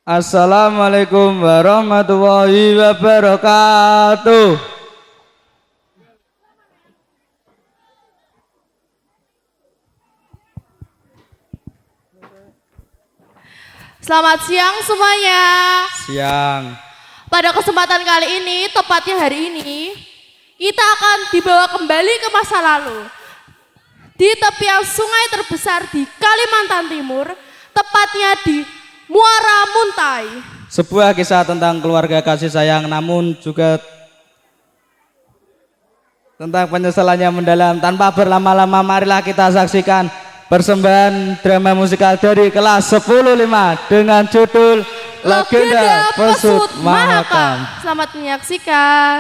Assalamualaikum warahmatullahi wabarakatuh. Selamat siang semuanya. Siang. Pada kesempatan kali ini, tepatnya hari ini, kita akan dibawa kembali ke masa lalu. Di tepian sungai terbesar di Kalimantan Timur, tepatnya di Muara Muntai. Sebuah kisah tentang keluarga kasih sayang namun juga tentang penyesalannya mendalam. Tanpa berlama-lama marilah kita saksikan persembahan drama musikal dari kelas 10-5 dengan judul Legenda Pesut Mahakam. Selamat menyaksikan.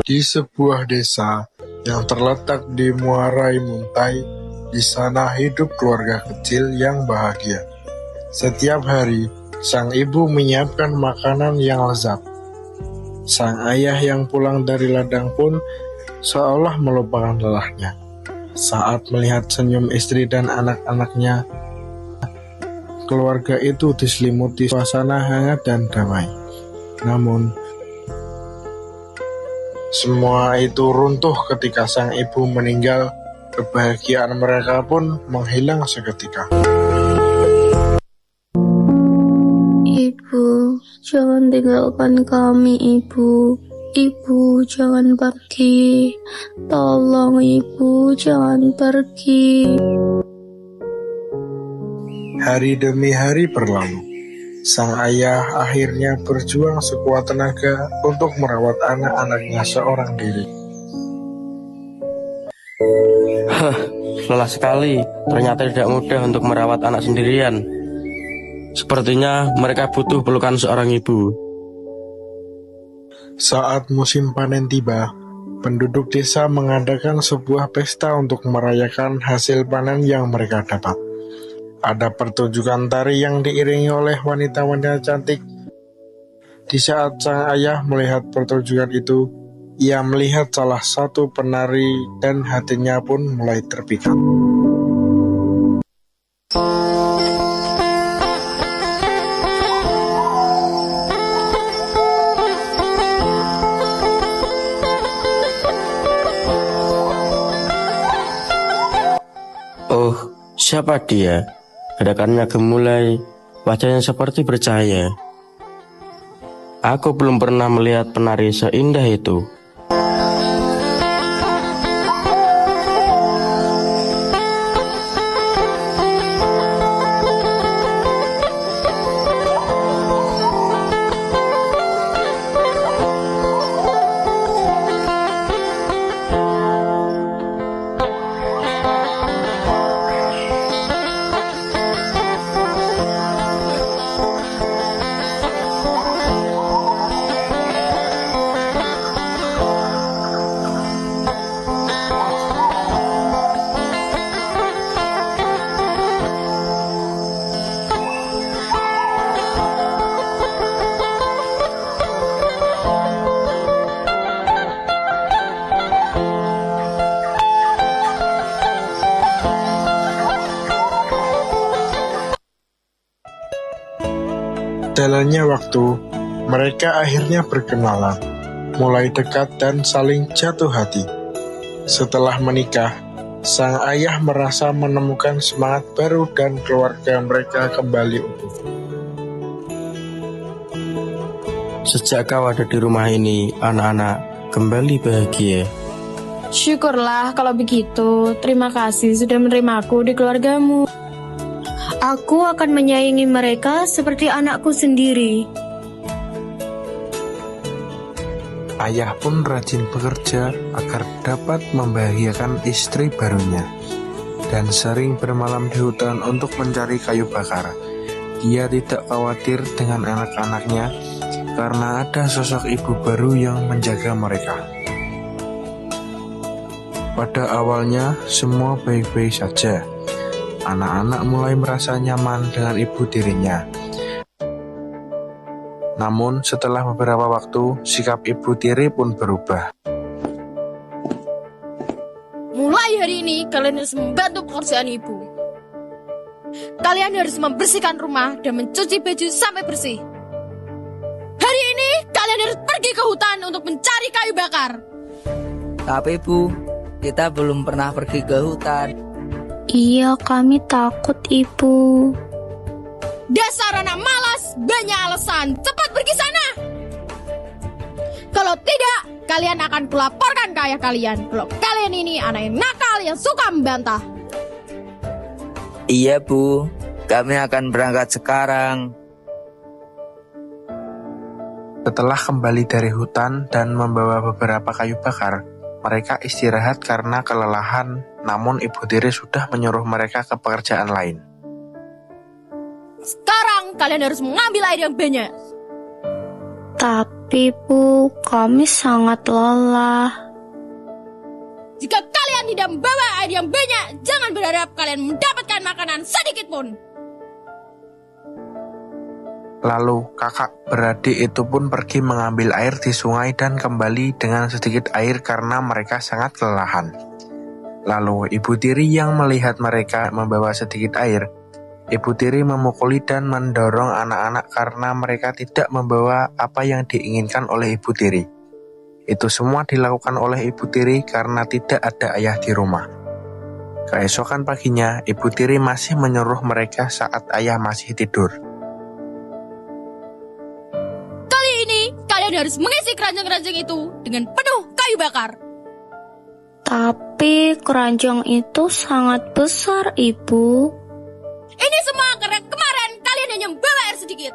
Di sebuah desa yang terletak di Muara Muntai, di sana hidup keluarga kecil yang bahagia. Setiap hari, sang ibu menyiapkan makanan yang lezat. Sang ayah yang pulang dari ladang pun seolah melupakan lelahnya. Saat melihat senyum istri dan anak-anaknya, keluarga itu diselimuti suasana hangat dan damai. Namun, semua itu runtuh ketika sang ibu meninggal. Kebahagiaan mereka pun menghilang seketika. Ibu, jangan tinggalkan kami, Ibu. Ibu, jangan pergi. Tolong, Ibu, jangan pergi. Hari demi hari berlalu. Sang ayah akhirnya berjuang sekuat tenaga untuk merawat anak-anaknya seorang diri. Lelah sekali, ternyata tidak mudah untuk merawat anak sendirian. Sepertinya mereka butuh pelukan seorang ibu. Saat musim panen tiba, penduduk desa mengadakan sebuah pesta untuk merayakan hasil panen yang mereka dapat. Ada pertunjukan tari yang diiringi oleh wanita-wanita cantik. Di saat sang ayah melihat pertunjukan itu, ia melihat salah satu penari dan hatinya pun mulai terpikat. Oh, siapa dia? Gerakannya gemulai, wajahnya seperti bercahaya. Aku belum pernah melihat penari seindah itu. Jalannya waktu, mereka akhirnya berkenalan, mulai dekat dan saling jatuh hati. Setelah menikah, sang ayah merasa menemukan semangat baru dan keluarga mereka kembali utuh. Sejak kau ada di rumah ini, anak-anak kembali bahagia. Syukurlah kalau begitu. Terima kasih sudah menerimaku di keluargamu. Aku akan menyayangi mereka seperti anakku sendiri. Ayah pun rajin bekerja agar dapat membahagiakan istri barunya dan sering bermalam di hutan untuk mencari kayu bakar. Dia tidak khawatir dengan anak-anaknya karena ada sosok ibu baru yang menjaga mereka. Pada awalnya semua baik-baik saja. Anak-anak mulai merasa nyaman dengan ibu tirinya. Namun setelah beberapa waktu, sikap ibu tiri pun berubah. Mulai hari ini ini kalian harus membantu pekerjaan ibu. Kalian harus membersihkan rumah dan mencuci baju sampai bersih. Hari ini kalian harus pergi ke hutan untuk mencari kayu bakar. Tapi Bu, kita belum pernah pergi ke hutan. Iya, kami takut, Ibu. Dasar anak malas, banyak alasan. Cepat pergi sana. Kalau tidak, kalian akan kulaporkan ke ayah kalian. Kalau kalian ini anak yang nakal yang suka membantah. Iya Bu, kami akan berangkat sekarang. Setelah kembali dari hutan dan membawa beberapa kayu bakar, mereka istirahat karena kelelahan, namun Ibu Tiri sudah menyuruh mereka ke pekerjaan lain. Sekarang kalian harus mengambil air yang banyak. Tapi Bu, kami sangat lelah. Jika kalian tidak membawa air yang banyak, jangan berharap kalian mendapatkan makanan sedikit pun. Lalu kakak beradik itu pun pergi mengambil air di sungai dan kembali dengan sedikit air karena mereka sangat kelelahan. Lalu Ibu Tiri yang melihat mereka membawa sedikit air, Ibu Tiri memukuli dan mendorong anak-anak karena mereka tidak membawa apa yang diinginkan oleh Ibu Tiri. Itu semua dilakukan oleh Ibu Tiri karena tidak ada ayah di rumah. Keesokan paginya, Ibu Tiri masih menyuruh mereka saat ayah masih tidur. Kali ini kalian harus mengisi keranjang-keranjang itu dengan penuh kayu bakar. Tapi keranjang itu sangat besar, Ibu. Ini semua karena kemarin kalian hanya membawa air sedikit.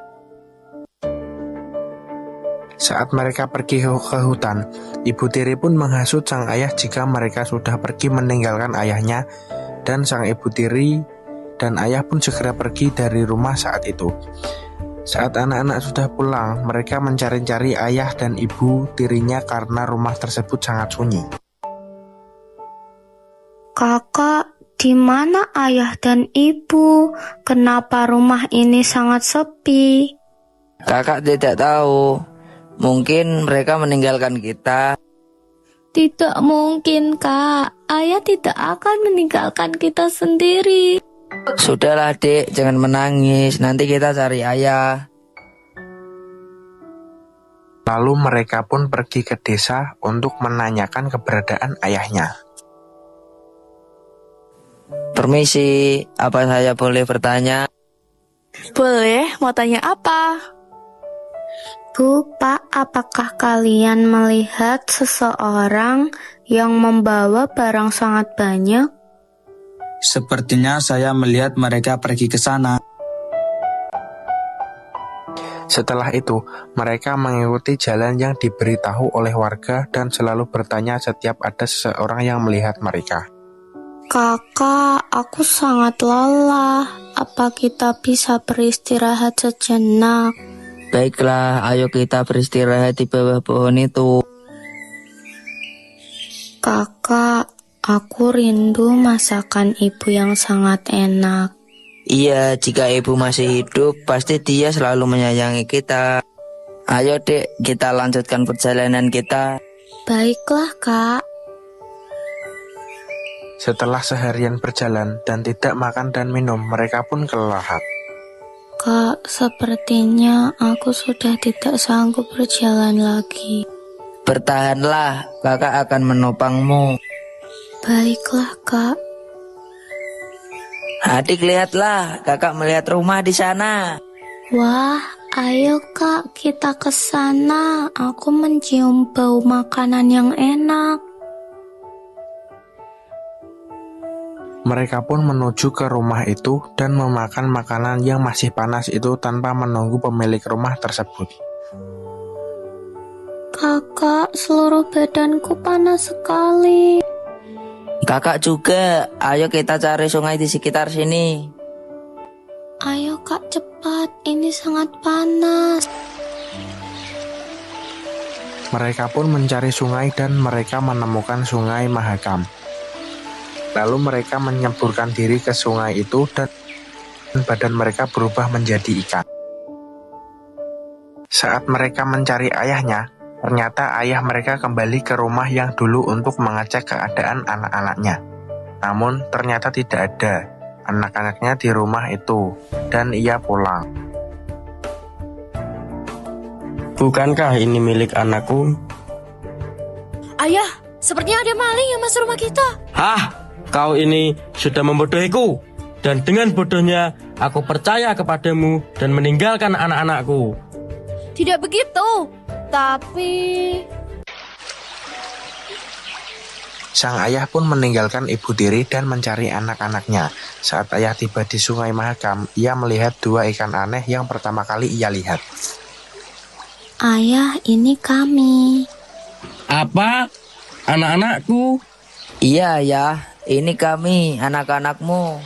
Saat mereka pergi ke hutan, Ibu Tiri pun menghasut sang ayah jika mereka sudah pergi meninggalkan ayahnya, dan sang Ibu Tiri dan ayah pun segera pergi dari rumah saat itu. Saat anak-anak sudah pulang, mereka mencari-cari ayah dan ibu tirinya karena rumah tersebut sangat sunyi. Kakak, di mana ayah dan ibu? Kenapa rumah ini sangat sepi? Kakak tidak tahu. Mungkin mereka meninggalkan kita. Tidak mungkin, Kak. Ayah tidak akan meninggalkan kita sendiri. Sudahlah Dek, jangan menangis. Nanti kita cari ayah. Lalu mereka pun pergi ke desa untuk menanyakan keberadaan ayahnya. Permisi, apa saya boleh bertanya? Boleh, mau tanya apa? Bu, Pak, apakah kalian melihat seseorang yang membawa barang sangat banyak? Sepertinya saya melihat mereka pergi ke sana. Setelah itu, mereka mengikuti jalan yang diberitahu oleh warga dan selalu bertanya setiap ada seseorang yang melihat mereka. Kakak, aku sangat lelah. Apa kita bisa beristirahat sejenak? Baiklah, ayo kita beristirahat di bawah pohon itu. Kakak, aku rindu masakan ibu yang sangat enak. Iya, jika ibu masih hidup, pasti dia selalu menyayangi kita. Ayo Dek, kita lanjutkan perjalanan kita. Baiklah, Kak. Setelah seharian berjalan dan tidak makan dan minum, mereka pun kelelahan. Kak, sepertinya aku sudah tidak sanggup berjalan lagi. Bertahanlah, kakak akan menopangmu. Baiklah, Kak. Adik, lihatlah, kakak melihat rumah di sana. Wah, ayo Kak, kita ke sana. Aku mencium bau makanan yang enak. Mereka pun menuju ke rumah itu dan memakan makanan yang masih panas itu tanpa menunggu pemilik rumah tersebut. Kakak, seluruh badanku panas sekali. Kakak juga, ayo kita cari sungai di sekitar sini. Ayo Kak, cepat. Ini sangat panas. Mereka pun mencari sungai dan mereka menemukan sungai Mahakam. Lalu mereka menyemburkan diri ke sungai itu dan badan mereka berubah menjadi ikan. Saat mereka mencari ayahnya, ternyata ayah mereka kembali ke rumah yang dulu untuk mengecek keadaan anak-anaknya. Namun ternyata tidak ada anak-anaknya di rumah itu dan ia pulang. Bukankah ini milik anakku? Ayah, sepertinya ada maling yang masuk rumah kita. Hah, kau ini sudah membodohiku. Dan dengan bodohnya, aku percaya kepadamu dan meninggalkan anak-anakku. Tidak begitu, tapi... Sang ayah pun meninggalkan ibu tiri dan mencari anak-anaknya. Saat ayah tiba di Sungai Mahakam, ia melihat dua ikan aneh yang pertama kali ia lihat. Ayah, ini kami. Apa? Anak-anakku? Iya ya, ini kami, anak-anakmu.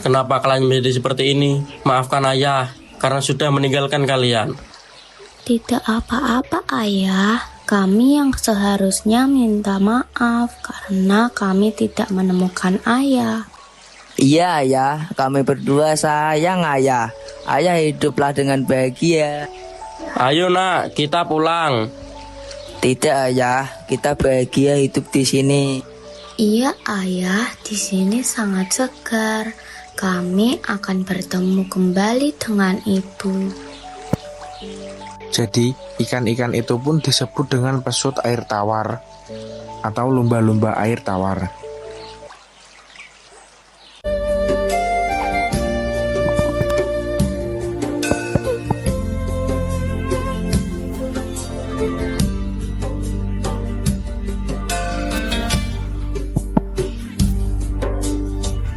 Kenapa kalian menjadi seperti ini? Maafkan ayah, karena sudah meninggalkan kalian. Tidak apa-apa, Ayah. Kami yang seharusnya minta maaf karena kami tidak menemukan ayah. Iya ya, kami berdua sayang ayah. Ayah hiduplah dengan bahagia. Ayo nak, kita pulang. Tidak ayah, kita bahagia hidup di sini. Iya, Ayah, di sini sangat segar. Kami akan bertemu kembali dengan Ibu. Jadi ikan-ikan itu pun disebut dengan pesut air tawar atau lumba-lumba air tawar.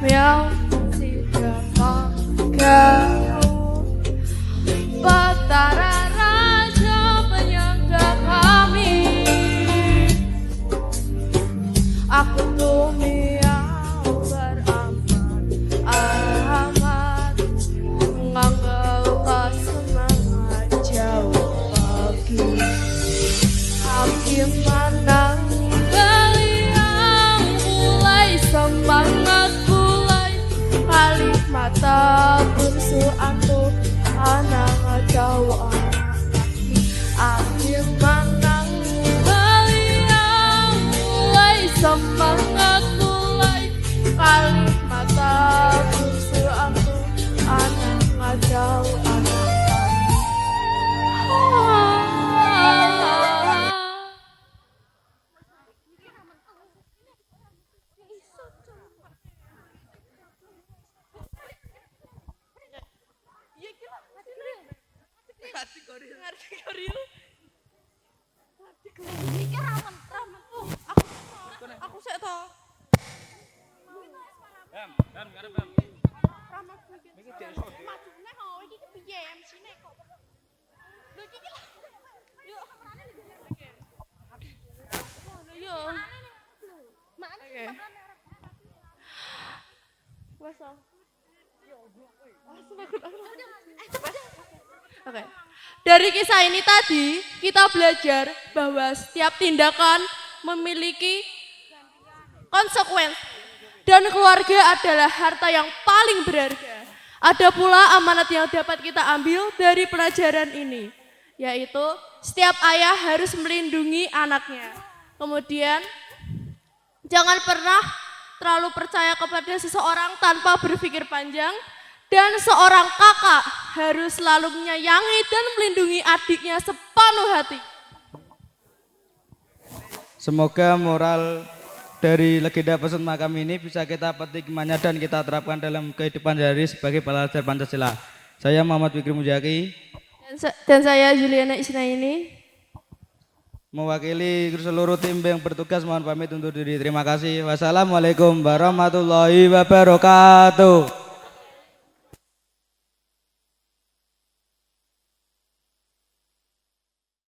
Yang tidak kau Batara Raja penyangga kami. Aku tumiau beramat menganggap semangat jauh pagi. Hakim manang beliau mulai semangat alih mata bersuatu anak jauh akhir manang beliau mulai semangat mulai alih mata bersuatu anak jauh aku sek to. Majune ho iki piye MC-ne kok. Lho iki lho. Yo kamerane ndi iki? Yo. Oke. Dari kisah ini tadi kita belajar bahwa setiap tindakan memiliki konsekuensi dan keluarga adalah harta yang paling berharga. Ada pula amanat yang dapat kita ambil dari pelajaran ini, yaitu setiap ayah harus melindungi anaknya. Kemudian jangan pernah terlalu percaya kepada seseorang tanpa berpikir panjang. Dan seorang kakak harus selalu menyayangi dan melindungi adiknya sepenuh hati. Semoga moral dari legenda pesut makam ini bisa kita petik hikmahnya dan kita terapkan dalam kehidupan sehari sebagai pelajar Pancasila. Saya Muhammad Fikri Mujaki. Dan saya Juliana Isnaini. Mewakili seluruh tim yang bertugas mohon pamit undur diri. Terima kasih. Wassalamualaikum warahmatullahi wabarakatuh.